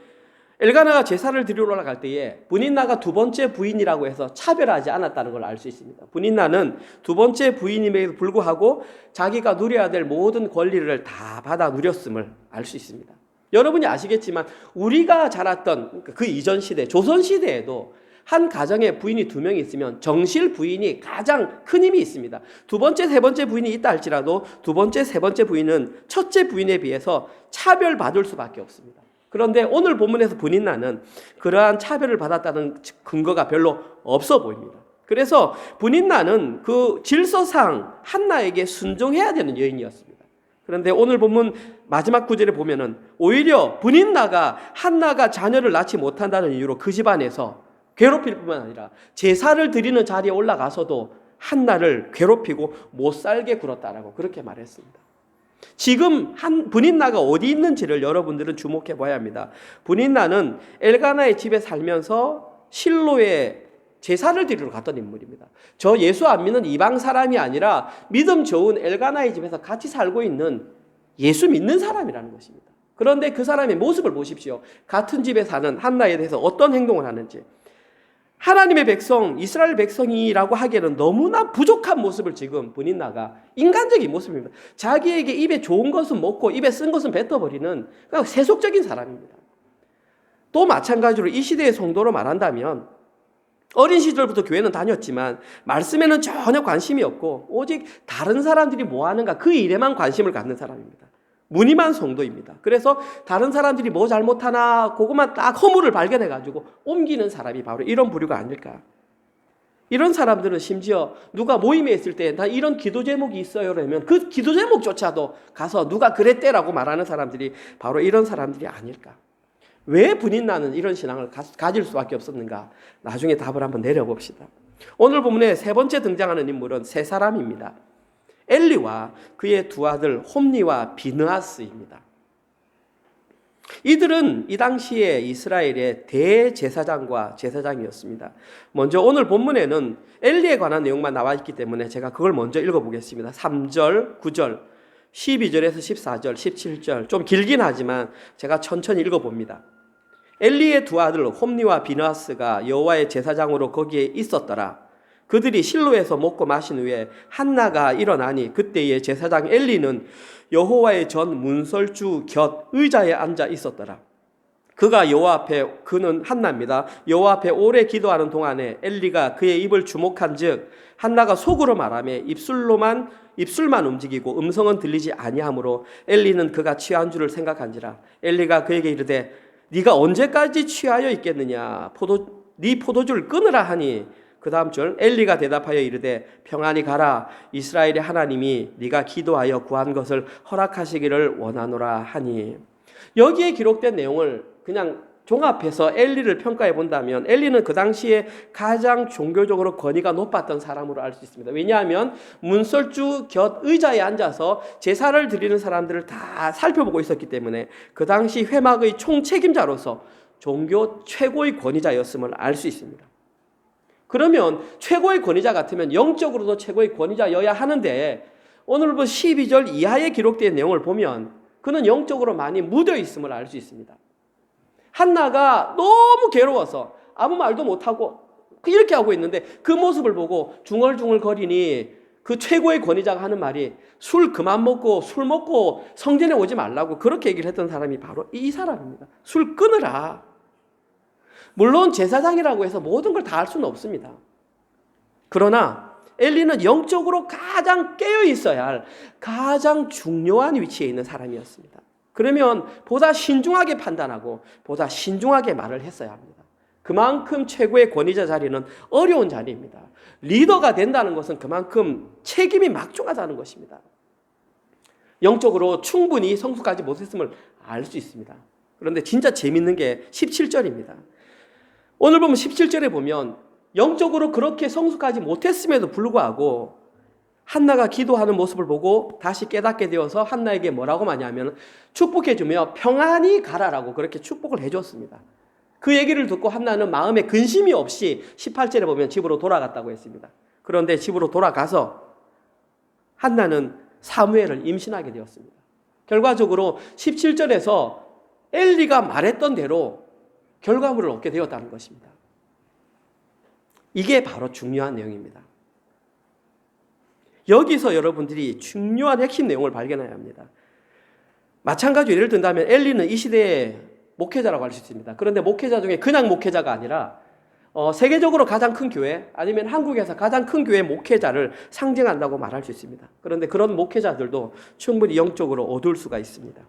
[SPEAKER 2] 엘가나가 제사를 드리러 올라갈 때에 브닌나가 두 번째 부인이라고 해서 차별하지 않았다는 걸 알 수 있습니다. 브닌나는 두 번째 부인임에도 불구하고 자기가 누려야 될 모든 권리를 다 받아 누렸음을 알 수 있습니다. 여러분이 아시겠지만 우리가 자랐던 그 이전 시대, 조선 시대에도 한 가정에 부인이 두 명이 있으면 정실 부인이 가장 큰 힘이 있습니다. 두 번째, 세 번째 부인이 있다 할지라도 두 번째, 세 번째 부인은 첫째 부인에 비해서 차별받을 수밖에 없습니다. 그런데 오늘 본문에서 브닌나는 그러한 차별을 받았다는 근거가 별로 없어 보입니다. 그래서 브닌나는 그 질서상 한나에게 순종해야 되는 여인이었습니다. 그런데 오늘 본문 마지막 구절에 보면은 오히려 브닌나가 한나가 자녀를 낳지 못한다는 이유로 그 집안에서 괴롭힐 뿐만 아니라 제사를 드리는 자리에 올라가서도 한나를 괴롭히고 못 살게 굴었다라고 그렇게 말했습니다. 지금 브닌나가 어디 있는지를 여러분들은 주목해 봐야 합니다. 브닌나는 엘가나의 집에 살면서 실로에 제사를 드리러 갔던 인물입니다. 저 예수 안 믿는 이방 사람이 아니라 믿음 좋은 엘가나의 집에서 같이 살고 있는 예수 믿는 사람이라는 것입니다. 그런데 그 사람의 모습을 보십시오. 같은 집에 사는 한나에 대해서 어떤 행동을 하는지. 하나님의 백성, 이스라엘 백성이라고 하기에는 너무나 부족한 모습을 지금 브닌나가, 인간적인 모습입니다. 자기에게 입에 좋은 것은 먹고 입에 쓴 것은 뱉어버리는 그냥 세속적인 사람입니다. 또 마찬가지로 이 시대의 성도로 말한다면 어린 시절부터 교회는 다녔지만 말씀에는 전혀 관심이 없고 오직 다른 사람들이 뭐 하는가 그 일에만 관심을 갖는 사람입니다. 무늬만 성도입니다. 그래서 다른 사람들이 뭐 잘못하나 그것만 딱 허물을 발견해가지고 옮기는 사람이 바로 이런 부류가 아닐까. 이런 사람들은 심지어 누가 모임에 있을 때 나 이런 기도 제목이 있어요 그러면 그 기도 제목조차도 가서 누가 그랬대라고 말하는 사람들이 바로 이런 사람들이 아닐까. 왜 브닌나는 이런 신앙을 가질 수밖에 없었는가. 나중에 답을 한번 내려봅시다. 오늘 본문에 세 번째 등장하는 인물은 세 사람입니다. 엘리와 그의 두 아들 홈니와 비느하스입니다. 이들은 이 당시에 이스라엘의 대제사장과 제사장이었습니다. 먼저 오늘 본문에는 엘리에 관한 내용만 나와 있기 때문에 제가 그걸 먼저 읽어보겠습니다. 3절, 9절, 12절에서 14절, 17절 좀 길긴 하지만 제가 천천히 읽어봅니다. 엘리의 두 아들 홈니와 비느하스가 여호와의 제사장으로 거기에 있었더라. 그들이 실로에서 먹고 마신 후에 한나가 일어나니 그때의 제사장 엘리는 여호와의 전 문설주 곁 의자에 앉아 있었더라. 그가 여호와 앞에, 그는 한나입니다. 여호와 앞에 오래 기도하는 동안에 엘리가 그의 입을 주목한즉 한나가 속으로 말하며 입술만 움직이고 음성은 들리지 아니하므로 엘리는 그가 취한 줄을 생각한지라. 엘리가 그에게 이르되 네가 언제까지 취하여 있겠느냐? 네 포도주를 끊으라 하니 그 다음 절 엘리가 대답하여 이르되 평안히 가라. 이스라엘의 하나님이 네가 기도하여 구한 것을 허락하시기를 원하노라 하니. 여기에 기록된 내용을 그냥 종합해서 엘리를 평가해 본다면 엘리는 그 당시에 가장 종교적으로 권위가 높았던 사람으로 알 수 있습니다. 왜냐하면 문설주 곁 의자에 앉아서 제사를 드리는 사람들을 다 살펴보고 있었기 때문에 그 당시 회막의 총책임자로서 종교 최고의 권위자였음을 알 수 있습니다. 그러면 최고의 권위자 같으면 영적으로도 최고의 권위자여야 하는데 오늘 12절 이하에 기록된 내용을 보면 그는 영적으로 많이 묻어 있음을 알 수 있습니다. 한나가 너무 괴로워서 아무 말도 못하고 이렇게 하고 있는데 그 모습을 보고 중얼중얼 거리니 그 최고의 권위자가 하는 말이 술 그만 먹고 술 먹고 성전에 오지 말라고 그렇게 얘기를 했던 사람이 바로 이 사람입니다. 술 끊으라. 물론 제사장이라고 해서 모든 걸 다 할 수는 없습니다. 그러나 엘리는 영적으로 가장 깨어 있어야 할 가장 중요한 위치에 있는 사람이었습니다. 그러면 보다 신중하게 판단하고 보다 신중하게 말을 했어야 합니다. 그만큼 최고의 권위자 자리는 어려운 자리입니다. 리더가 된다는 것은 그만큼 책임이 막중하다는 것입니다. 영적으로 충분히 성숙하지 못했음을 알 수 있습니다. 그런데 진짜 재밌는 게 17절입니다. 오늘 보면 17절에 보면 영적으로 그렇게 성숙하지 못했음에도 불구하고 한나가 기도하는 모습을 보고 다시 깨닫게 되어서 한나에게 뭐라고 하냐면 축복해주며 평안히 가라라고 그렇게 축복을 해줬습니다. 그 얘기를 듣고 한나는 마음에 근심이 없이 18절에 보면 집으로 돌아갔다고 했습니다. 그런데 집으로 돌아가서 한나는 사무엘을 임신하게 되었습니다. 결과적으로 17절에서 엘리가 말했던 대로 결과물을 얻게 되었다는 것입니다. 이게 바로 중요한 내용입니다. 여기서 여러분들이 중요한 핵심 내용을 발견해야 합니다. 마찬가지로 예를 든다면 엘리는 이 시대의 목회자라고 할 수 있습니다. 그런데 목회자 중에 그냥 목회자가 아니라 세계적으로 가장 큰 교회 아니면 한국에서 가장 큰 교회 목회자를 상징한다고 말할 수 있습니다. 그런데 그런 목회자들도 충분히 영적으로 어두울 수가 있습니다.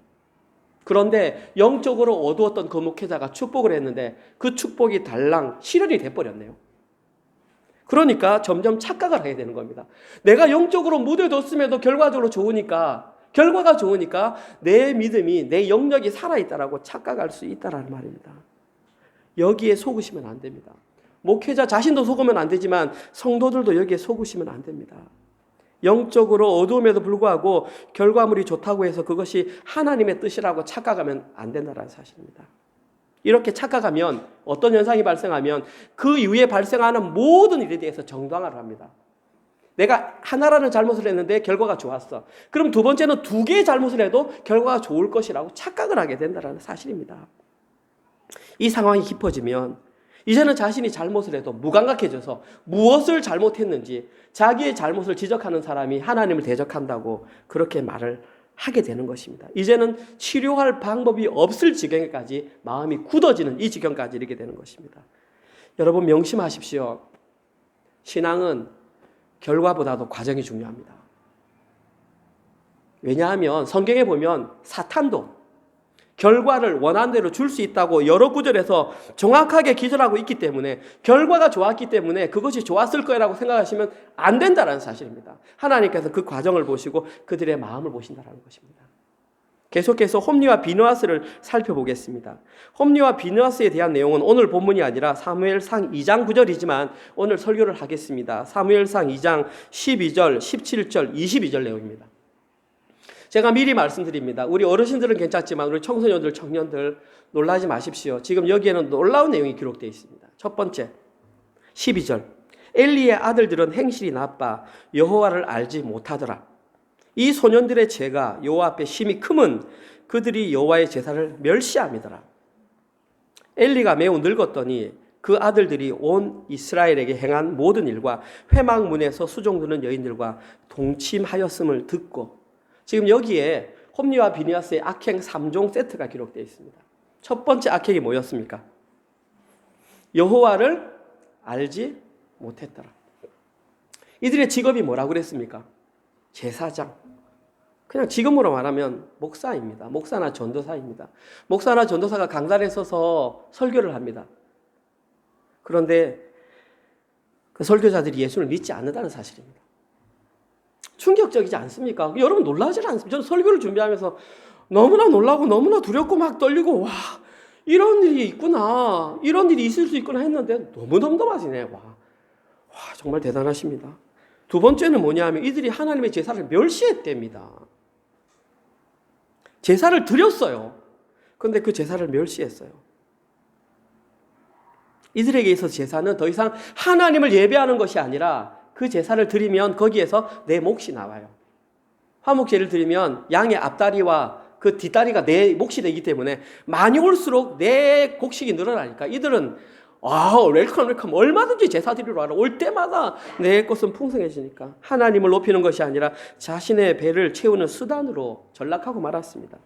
[SPEAKER 2] 그런데 영적으로 어두웠던 그 목회자가 축복을 했는데 그 축복이 달랑 실현이 돼버렸네요. 그러니까 점점 착각을 하게 되는 겁니다. 내가 영적으로 묻어뒀음에도 결과가 좋으니까 내 믿음이, 내 영역이 살아있다라고 착각할 수 있다라는 말입니다. 여기에 속으시면 안 됩니다. 목회자 자신도 속으면 안 되지만 성도들도 여기에 속으시면 안 됩니다. 영적으로 어두움에도 불구하고 결과물이 좋다고 해서 그것이 하나님의 뜻이라고 착각하면 안 된다는 사실입니다. 이렇게 착각하면 어떤 현상이 발생하면 그 이후에 발생하는 모든 일에 대해서 정당화를 합니다. 내가 하나라는 잘못을 했는데 결과가 좋았어. 그럼 두 번째는 두 개의 잘못을 해도 결과가 좋을 것이라고 착각을 하게 된다는 사실입니다. 이 상황이 깊어지면 이제는 자신이 잘못을 해도 무감각해져서 무엇을 잘못했는지 자기의 잘못을 지적하는 사람이 하나님을 대적한다고 그렇게 말을 하게 되는 것입니다. 이제는 치료할 방법이 없을 지경까지 마음이 굳어지는 이 지경까지 이르게 되는 것입니다. 여러분 명심하십시오. 신앙은 결과보다도 과정이 중요합니다. 왜냐하면 성경에 보면 사탄도 결과를 원하는 대로 줄 수 있다고 여러 구절에서 정확하게 기술하고 있기 때문에 결과가 좋았기 때문에 그것이 좋았을 거라고 생각하시면 안 된다는 사실입니다. 하나님께서 그 과정을 보시고 그들의 마음을 보신다는 것입니다. 계속해서 홈리와 비느하스를 살펴보겠습니다. 홈리와 비느하스에 대한 내용은 오늘 본문이 아니라 사무엘상 2장 9절이지만 오늘 설교를 하겠습니다. 사무엘상 2장 12절, 17절, 22절 내용입니다. 제가 미리 말씀드립니다. 우리 어르신들은 괜찮지만 우리 청소년들, 청년들 놀라지 마십시오. 지금 여기에는 놀라운 내용이 기록되어 있습니다. 첫 번째, 12절. 엘리의 아들들은 행실이 나빠 여호와를 알지 못하더라. 이 소년들의 죄가 여호와 앞에 심히 크면 그들이 여호와의 제사를 멸시함이더라. 엘리가 매우 늙었더니 그 아들들이 온 이스라엘에게 행한 모든 일과 회막문에서 수종드는 여인들과 동침하였음을 듣고, 지금 여기에 홈리와 비니아스의 악행 3종 세트가 기록되어 있습니다. 첫 번째 악행이 뭐였습니까? 여호와를 알지 못했더라. 이들의 직업이 뭐라고 그랬습니까? 제사장. 그냥 지금으로 말하면 목사입니다. 목사나 전도사입니다. 목사나 전도사가 강단에 서서 설교를 합니다. 그런데 그 설교자들이 예수를 믿지 않는다는 사실입니다. 충격적이지 않습니까? 여러분 놀라지 않습니까? 저는 설교를 준비하면서 너무나 놀라고 너무나 두렵고 막 떨리고, 와, 이런 일이 있구나, 이런 일이 있을 수 있구나 했는데 너무 덤덤하시네. 와, 정말 대단하십니다. 두 번째는 뭐냐면 이들이 하나님의 제사를 멸시했답니다. 제사를 드렸어요. 그런데 그 제사를 멸시했어요. 이들에게 있어서 제사는 더 이상 하나님을 예배하는 것이 아니라 그 제사를 드리면 거기에서 내 몫이 나와요. 화목제를 드리면 양의 앞다리와 그 뒷다리가 내 몫이 되기 때문에 많이 올수록 내 곡식이 늘어나니까 이들은 웰컴 얼마든지 제사 드리러 와라. 올 때마다 내 것은 풍성해지니까 하나님을 높이는 것이 아니라 자신의 배를 채우는 수단으로 전락하고 말았습니다.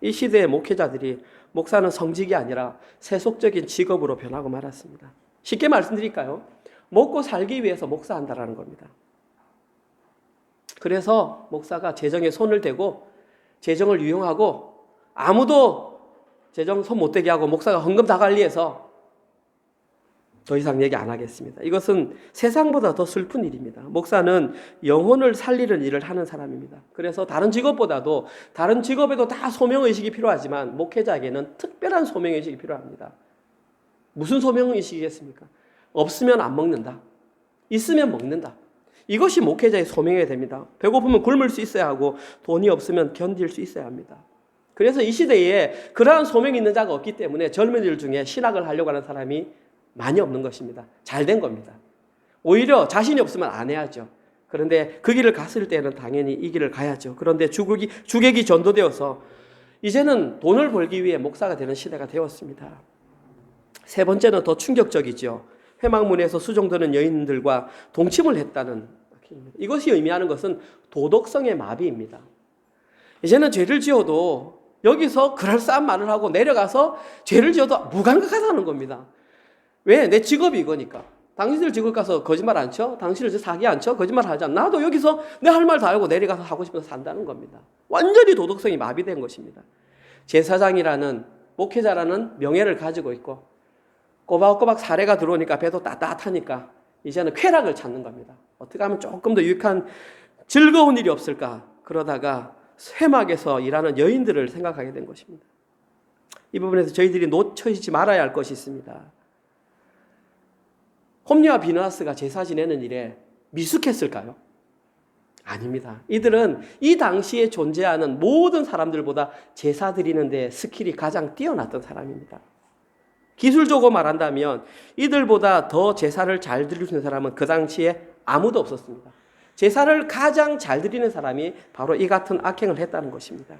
[SPEAKER 2] 이 시대의 목회자들이 목사는 성직이 아니라 세속적인 직업으로 변하고 말았습니다. 쉽게 말씀드릴까요? 먹고 살기 위해서 목사한다라는 겁니다. 그래서 목사가 재정에 손을 대고 재정을 유용하고 아무도 재정 손 못 대게 하고 목사가 헌금 다 관리해서, 더 이상 얘기 안 하겠습니다. 이것은 세상보다 더 슬픈 일입니다. 목사는 영혼을 살리는 일을 하는 사람입니다. 그래서 다른 직업보다도, 다른 직업에도 다 소명의식이 필요하지만 목회자에게는 특별한 소명의식이 필요합니다. 무슨 소명의식이겠습니까? 없으면 안 먹는다. 있으면 먹는다. 이것이 목회자의 소명이 됩니다. 배고프면 굶을 수 있어야 하고 돈이 없으면 견딜 수 있어야 합니다. 그래서 이 시대에 그러한 소명이 있는 자가 없기 때문에 젊은이들 중에 신학을 하려고 하는 사람이 많이 없는 것입니다. 잘된 겁니다. 오히려 자신이 없으면 안 해야죠. 그런데 그 길을 갔을 때는 당연히 이 길을 가야죠. 그런데 주객이 전도되어서 이제는 돈을 벌기 위해 목사가 되는 시대가 되었습니다. 세 번째는 더 충격적이죠. 회막문에서 수종드는 여인들과 동침을 했다는, 이것이 의미하는 것은 도덕성의 마비입니다. 이제는 죄를 지어도 여기서 그럴싸한 말을 하고 내려가서 죄를 지어도 무감각하다는 겁니다. 왜? 내 직업이 이거니까. 당신들 직업 가서 거짓말 안 쳐? 당신들 사기 안 쳐? 거짓말 하지 않아? 나도 여기서 내 할 말 다 알고 내려가서 하고 싶어서 산다는 겁니다. 완전히 도덕성이 마비된 것입니다. 제사장이라는, 목회자라는 명예를 가지고 있고 꼬박꼬박 사례가 들어오니까 배도 따뜻하니까 이제는 쾌락을 찾는 겁니다. 어떻게 하면 조금 더 유익한 즐거운 일이 없을까? 그러다가 회막에서 일하는 여인들을 생각하게 된 것입니다. 이 부분에서 저희들이 놓쳐지지 말아야 할 것이 있습니다. 홈리와 비느하스가 제사 지내는 일에 미숙했을까요? 아닙니다. 이들은 이 당시에 존재하는 모든 사람들보다 제사 드리는 데 스킬이 가장 뛰어났던 사람입니다. 기술적으로 말한다면 이들보다 더 제사를 잘 드릴 수 있는 사람은 그 당시에 아무도 없었습니다. 제사를 가장 잘 드리는 사람이 바로 이 같은 악행을 했다는 것입니다.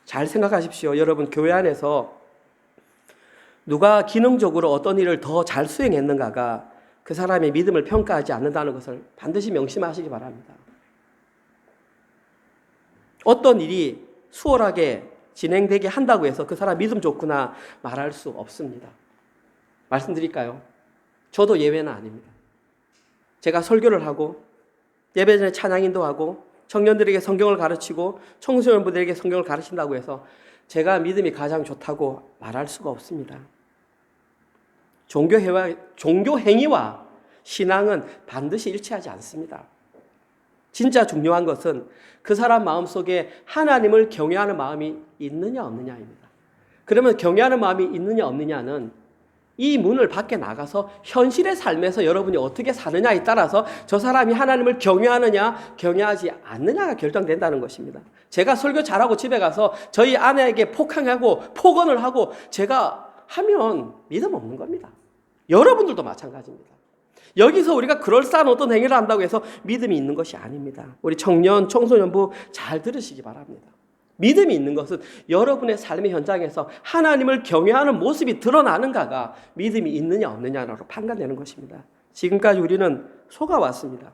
[SPEAKER 2] 잘 생각하십시오. 여러분, 교회 안에서 누가 기능적으로 어떤 일을 더 잘 수행했는가가 그 사람의 믿음을 평가하지 않는다는 것을 반드시 명심하시기 바랍니다. 어떤 일이 수월하게 진행되게 한다고 해서 그 사람 믿음 좋구나 말할 수 없습니다. 말씀드릴까요? 저도 예외는 아닙니다. 제가 설교를 하고 예배 전에 찬양인도 하고 청년들에게 성경을 가르치고 청소년분들에게 성경을 가르친다고 해서 제가 믿음이 가장 좋다고 말할 수가 없습니다. 종교 행위와 신앙은 반드시 일치하지 않습니다. 진짜 중요한 것은 그 사람 마음속에 하나님을 경외하는 마음이 있느냐 없느냐입니다. 그러면 경외하는 마음이 있느냐 없느냐는 이 문을 밖에 나가서 현실의 삶에서 여러분이 어떻게 사느냐에 따라서 저 사람이 하나님을 경외하느냐 경외하지 않느냐가 결정된다는 것입니다. 제가 설교 잘하고 집에 가서 저희 아내에게 폭행하고 폭언을 하고 제가 하면 믿음 없는 겁니다. 여러분들도 마찬가지입니다. 여기서 우리가 그럴싸한 어떤 행위를 한다고 해서 믿음이 있는 것이 아닙니다. 우리 청년, 청소년부 잘 들으시기 바랍니다. 믿음이 있는 것은 여러분의 삶의 현장에서 하나님을 경외하는 모습이 드러나는가가 믿음이 있느냐 없느냐로 판단되는 것입니다. 지금까지 우리는 속아왔습니다.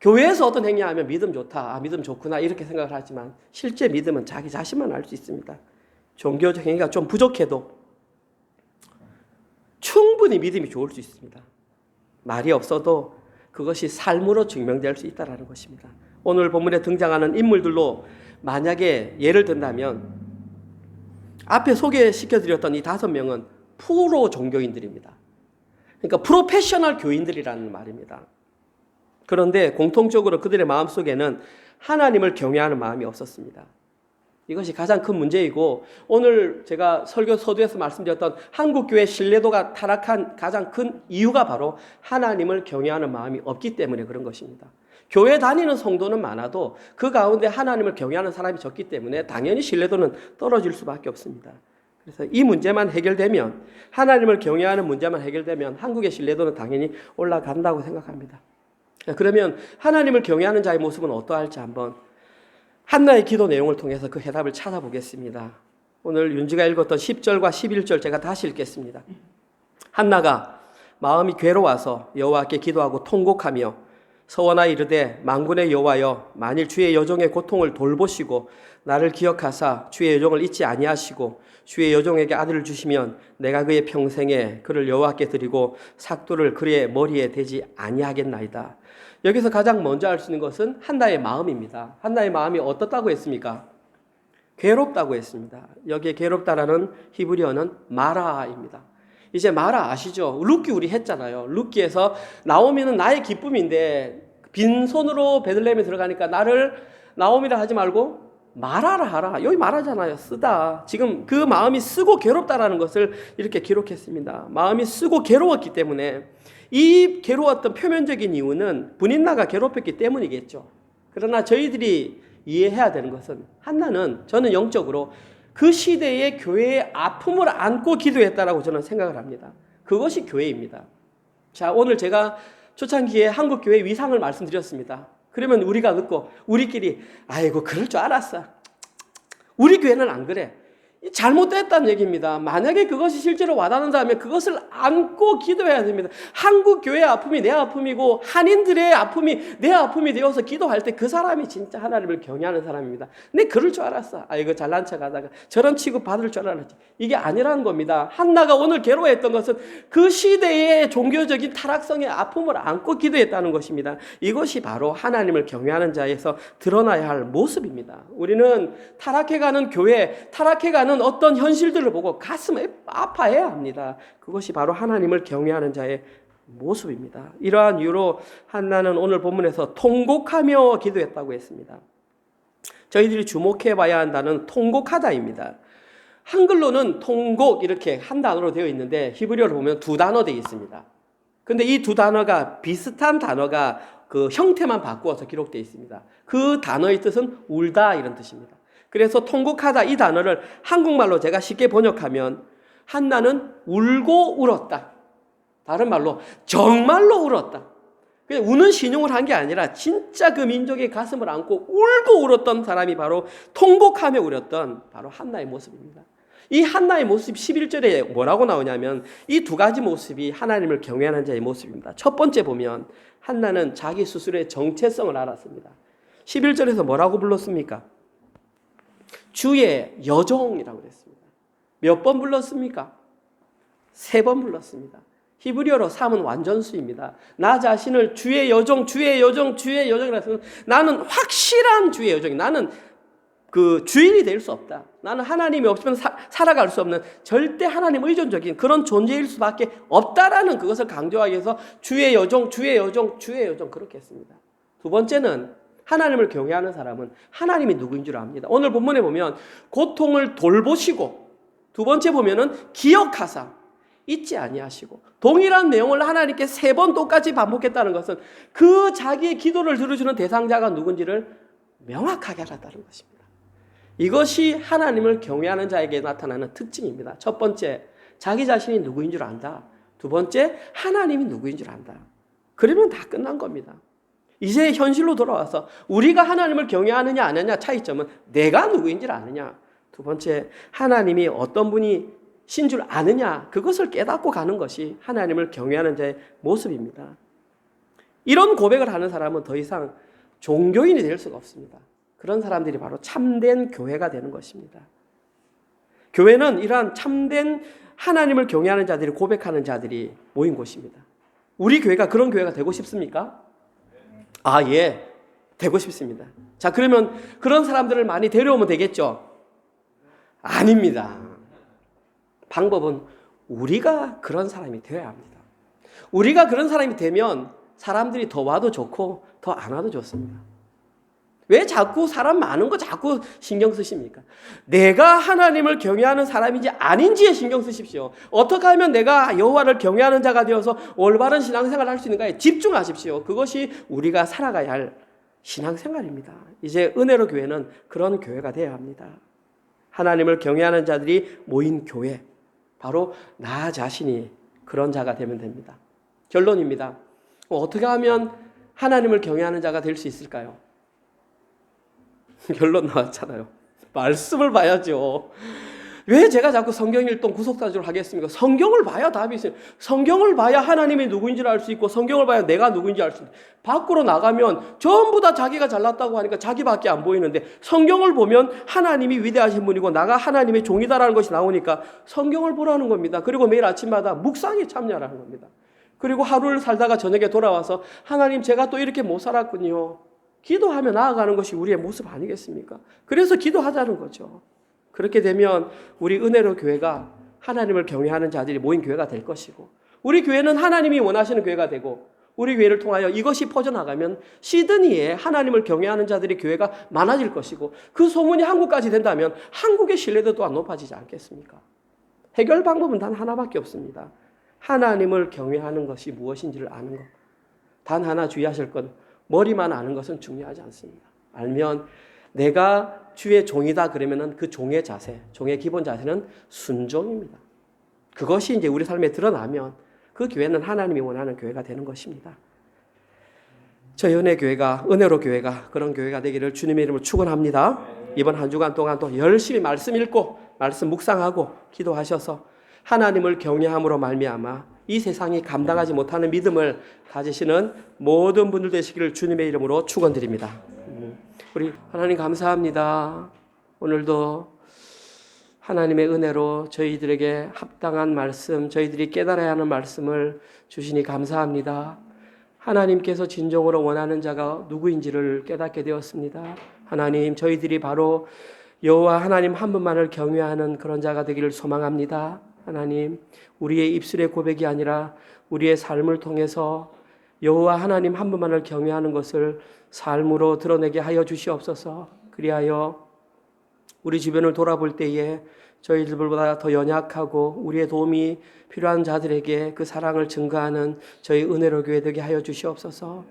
[SPEAKER 2] 교회에서 어떤 행위하면 믿음 좋다, 믿음 좋구나 이렇게 생각을 하지만 실제 믿음은 자기 자신만 알 수 있습니다. 종교적 행위가 좀 부족해도 충분히 믿음이 좋을 수 있습니다. 말이 없어도 그것이 삶으로 증명될 수 있다는 것입니다. 오늘 본문에 등장하는 인물들로 만약에 예를 든다면 앞에 소개시켜드렸던 이 5명은 프로 종교인들입니다. 그러니까 프로페셔널 교인들이라는 말입니다. 그런데 공통적으로 그들의 마음속에는 하나님을 경외하는 마음이 없었습니다. 이것이 가장 큰 문제이고 오늘 제가 설교 서두에서 말씀드렸던 한국교회 신뢰도가 타락한 가장 큰 이유가 바로 하나님을 경외하는 마음이 없기 때문에 그런 것입니다. 교회 다니는 성도는 많아도 그 가운데 하나님을 경외하는 사람이 적기 때문에 당연히 신뢰도는 떨어질 수밖에 없습니다. 그래서 이 문제만 해결되면 하나님을 경외하는 문제만 해결되면 한국의 신뢰도는 당연히 올라간다고 생각합니다. 그러면 하나님을 경외하는 자의 모습은 어떠할지 한번 한나의 기도 내용을 통해서 그 해답을 찾아보겠습니다. 오늘 윤지가 읽었던 10절과 11절 제가 다시 읽겠습니다. 한나가 마음이 괴로워서 여호와께 기도하고 통곡하며 서원하 이르되 만군의 여호와여 만일 주의 여종의 고통을 돌보시고 나를 기억하사 주의 여종을 잊지 아니하시고 주의 여종에게 아들을 주시면 내가 그의 평생에 그를 여호와께 드리고 삭도를 그의 머리에 대지 아니하겠나이다. 여기서 가장 먼저 알 수 있는 것은 한나의 마음입니다. 한나의 마음이 어떻다고 했습니까? 괴롭다고 했습니다. 여기에 괴롭다라는 히브리어는 마라입니다. 이제 마라 아시죠? 룻기 우리 했잖아요. 룻기에서 나오미는 나의 기쁨인데 빈손으로 베들레헴에 들어가니까 나를 나오미라 하지 말고 마라라 하라. 여기 말하잖아요. 쓰다. 지금 그 마음이 쓰고 괴롭다라는 것을 이렇게 기록했습니다. 마음이 쓰고 괴로웠기 때문에 이 괴로웠던 표면적인 이유는 분인나가 괴롭혔기 때문이겠죠. 그러나 저희들이 이해해야 되는 것은 한나는 저는 영적으로 그 시대의 교회의 아픔을 안고 기도했다라고 저는 생각을 합니다. 그것이 교회입니다. 자, 오늘 제가 초창기에 한국교회 위상을 말씀드렸습니다. 그러면 우리가 듣고 우리끼리 아이고 그럴 줄 알았어. 우리 교회는 안 그래. 잘못됐다는 얘기입니다. 만약에 그것이 실제로 와닿는다면 그것을 안고 기도해야 됩니다. 한국 교회의 아픔이 내 아픔이고 한인들의 아픔이 내 아픔이 되어서 기도할 때 그 사람이 진짜 하나님을 경외하는 사람입니다. 내 그럴 줄 알았어. 이거 잘난 척하다가 저런 취급 받을 줄 알았지. 이게 아니라는 겁니다. 한나가 오늘 괴로워했던 것은 그 시대의 종교적인 타락성의 아픔을 안고 기도했다는 것입니다. 이것이 바로 하나님을 경외하는 자에서 드러나야 할 모습입니다. 우리는 타락해가는 교회, 타락해가는 어떤 현실들을 보고 가슴에 아파해야 합니다. 그것이 바로 하나님을 경외하는 자의 모습입니다. 이러한 이유로 한나는 오늘 본문에서 통곡하며 기도했다고 했습니다. 저희들이 주목해 봐야 한다는 통곡하다입니다. 한글로는 통곡 이렇게 한 단어로 되어 있는데 히브리어로 보면 2단어 되어 있습니다. 근데 이 2단어가 비슷한 단어가 그 형태만 바꾸어서 기록되어 있습니다. 그 단어의 뜻은 울다 이런 뜻입니다. 그래서 통곡하다 이 단어를 한국말로 제가 쉽게 번역하면 한나는 울고 울었다. 다른 말로 정말로 울었다. 그냥 우는 신용을 한 게 아니라 진짜 그 민족의 가슴을 안고 울고 울었던 사람이 바로 통곡하며 울었던 바로 한나의 모습입니다. 이 한나의 모습 11절에 뭐라고 나오냐면 이 두 가지 모습이 하나님을 경외하는 자의 모습입니다. 첫 번째 보면 한나는 자기 스스로의 정체성을 알았습니다. 11절에서 뭐라고 불렀습니까? 주의 여종이라고 그랬습니다. 몇 번 불렀습니까? 3번 불렀습니다. 히브리어로 3은 완전수입니다. 나 자신을 주의 여종, 주의 여종, 주의 여종이라 해서 나는 확실한 주의 여종이 나는 그 주인이 될 수 없다. 나는 하나님이 없으면 살아갈 수 없는 절대 하나님 의존적인 그런 존재일 수밖에 없다라는 그것을 강조하기 위해서 주의 여종, 주의 여종, 주의 여종 그렇게 했습니다. 두 번째는 하나님을 경외하는 사람은 하나님이 누구인 줄 압니다. 오늘 본문에 보면 고통을 돌보시고 두 번째 보면은 기억하사 잊지 아니하시고 동일한 내용을 하나님께 3번 똑같이 반복했다는 것은 그 자기의 기도를 들어주는 대상자가 누군지를 명확하게 알았다는 것입니다. 이것이 하나님을 경외하는 자에게 나타나는 특징입니다. 첫 번째, 자기 자신이 누구인 줄 안다. 두 번째, 하나님이 누구인 줄 안다. 그러면 다 끝난 겁니다. 이제 현실로 돌아와서 우리가 하나님을 경외하느냐 안 하느냐 차이점은 내가 누구인지를 아느냐. 두 번째, 하나님이 어떤 분이신 줄 아느냐. 그것을 깨닫고 가는 것이 하나님을 경외하는 자의 모습입니다. 이런 고백을 하는 사람은 더 이상 종교인이 될 수가 없습니다. 그런 사람들이 바로 참된 교회가 되는 것입니다. 교회는 이러한 참된 하나님을 경외하는 자들이 고백하는 자들이 모인 곳입니다. 우리 교회가 그런 교회가 되고 싶습니까? 예, 되고 싶습니다. 자, 그러면 그런 사람들을 많이 데려오면 되겠죠? 아닙니다. 방법은 우리가 그런 사람이 되어야 합니다. 우리가 그런 사람이 되면 사람들이 더 와도 좋고 더 안 와도 좋습니다. 왜 자꾸 사람 많은 거 자꾸 신경 쓰십니까? 내가 하나님을 경외하는 사람인지 아닌지에 신경 쓰십시오. 어떻게 하면 내가 여호와를 경외하는 자가 되어서 올바른 신앙생활을 할 수 있는가에 집중하십시오. 그것이 우리가 살아가야 할 신앙생활입니다. 이제 은혜로 교회는 그런 교회가 되어야 합니다. 하나님을 경외하는 자들이 모인 교회, 바로 나 자신이 그런 자가 되면 됩니다. 결론입니다. 어떻게 하면 하나님을 경외하는 자가 될 수 있을까요? 결론 나왔잖아요. 말씀을 봐야죠. 왜 제가 자꾸 성경 일동 구속사주를 하겠습니까? 성경을 봐야 답이 있어요. 성경을 봐야 하나님이 누구인지를 알 수 있고 성경을 봐야 내가 누구인지 알 수 있어요. 밖으로 나가면 전부 다 자기가 잘났다고 하니까 자기밖에 안 보이는데 성경을 보면 하나님이 위대하신 분이고 나가 하나님의 종이다라는 것이 나오니까 성경을 보라는 겁니다. 그리고 매일 아침마다 묵상에 참여하라는 겁니다. 그리고 하루를 살다가 저녁에 돌아와서 하나님 제가 또 이렇게 못 살았군요. 기도하며 나아가는 것이 우리의 모습 아니겠습니까? 그래서 기도하자는 거죠. 그렇게 되면 우리 은혜로 교회가 하나님을 경외하는 자들이 모인 교회가 될 것이고 우리 교회는 하나님이 원하시는 교회가 되고 우리 교회를 통하여 이것이 퍼져나가면 시드니에 하나님을 경외하는 자들이 교회가 많아질 것이고 그 소문이 한국까지 된다면 한국의 신뢰도 또한 높아지지 않겠습니까? 해결 방법은 단 하나밖에 없습니다. 하나님을 경외하는 것이 무엇인지를 아는 것. 단 하나 주의하실 건 머리만 아는 것은 중요하지 않습니다. 알면 내가 주의 종이다 그러면은 그 종의 자세, 종의 기본 자세는 순종입니다. 그것이 이제 우리 삶에 드러나면 그 교회는 하나님이 원하는 교회가 되는 것입니다. 저희 은혜교회가, 은혜로 교회가 그런 교회가 되기를 주님의 이름으로 축원합니다. 이번 한 주간 동안 또 열심히 말씀 읽고 말씀 묵상하고 기도하셔서 하나님을 경외함으로 말미암아 이 세상이 감당하지 못하는 믿음을 가지시는 모든 분들 되시기를 주님의 이름으로 축원드립니다. 우리 하나님 감사합니다. 오늘도 하나님의 은혜로 저희들에게 합당한 말씀, 저희들이 깨달아야 하는 말씀을 주시니 감사합니다. 하나님께서 진정으로 원하는 자가 누구인지를 깨닫게 되었습니다. 하나님, 저희들이 바로 여호와 하나님 한 분만을 경외하는 그런 자가 되기를 소망합니다. 하나님, 우리의 입술의 고백이 아니라 우리의 삶을 통해서 여호와 하나님 한 분만을 경외하는 것을 삶으로 드러내게 하여 주시옵소서. 그리하여 우리 주변을 돌아볼 때에 저희들보다 더 연약하고 우리의 도움이 필요한 자들에게 그 사랑을 증거하는 저희 은혜로 교회 되게 하여 주시옵소서.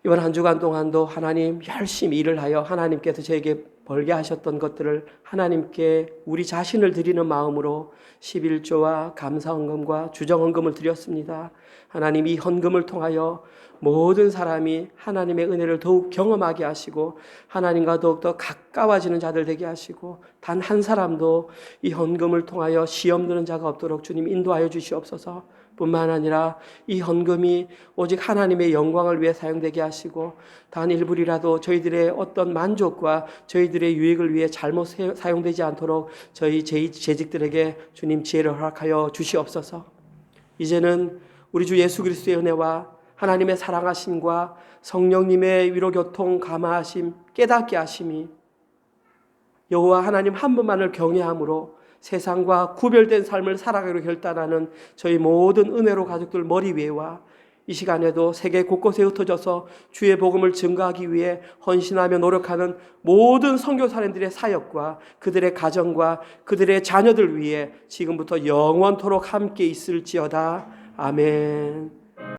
[SPEAKER 2] 이번 한 주간 동안도 하나님 열심히 일을 하여 하나님께서 저에게 벌게 하셨던 것들을 하나님께 우리 자신을 드리는 마음으로 11조와 감사헌금과 주정헌금을 드렸습니다. 하나님 이 헌금을 통하여 모든 사람이 하나님의 은혜를 더욱 경험하게 하시고 하나님과 더욱더 가까워지는 자들 되게 하시고 단 한 사람도 이 헌금을 통하여 시험 드는 자가 없도록 주님 인도하여 주시옵소서. 뿐만 아니라 이 헌금이 오직 하나님의 영광을 위해 사용되게 하시고 단 일부리라도 저희들의 어떤 만족과 저희들의 유익을 위해 잘못 사용되지 않도록 저희 재직들에게 주님 지혜를 허락하여 주시옵소서. 이제는 우리 주 예수 그리스도의 은혜와 하나님의 사랑하심과 성령님의 위로교통 감화하심 깨닫게 하심이 여호와 하나님 한 분만을 경외함으로 세상과 구별된 삶을 살아가기로 결단하는 저희 모든 은혜로 가족들 머리 위에와 이 시간에도 세계 곳곳에 흩어져서 주의 복음을 증거하기 위해 헌신하며 노력하는 모든 선교사님들의 사역과 그들의 가정과 그들의 자녀들 위해 지금부터 영원토록 함께 있을지어다. 아멘.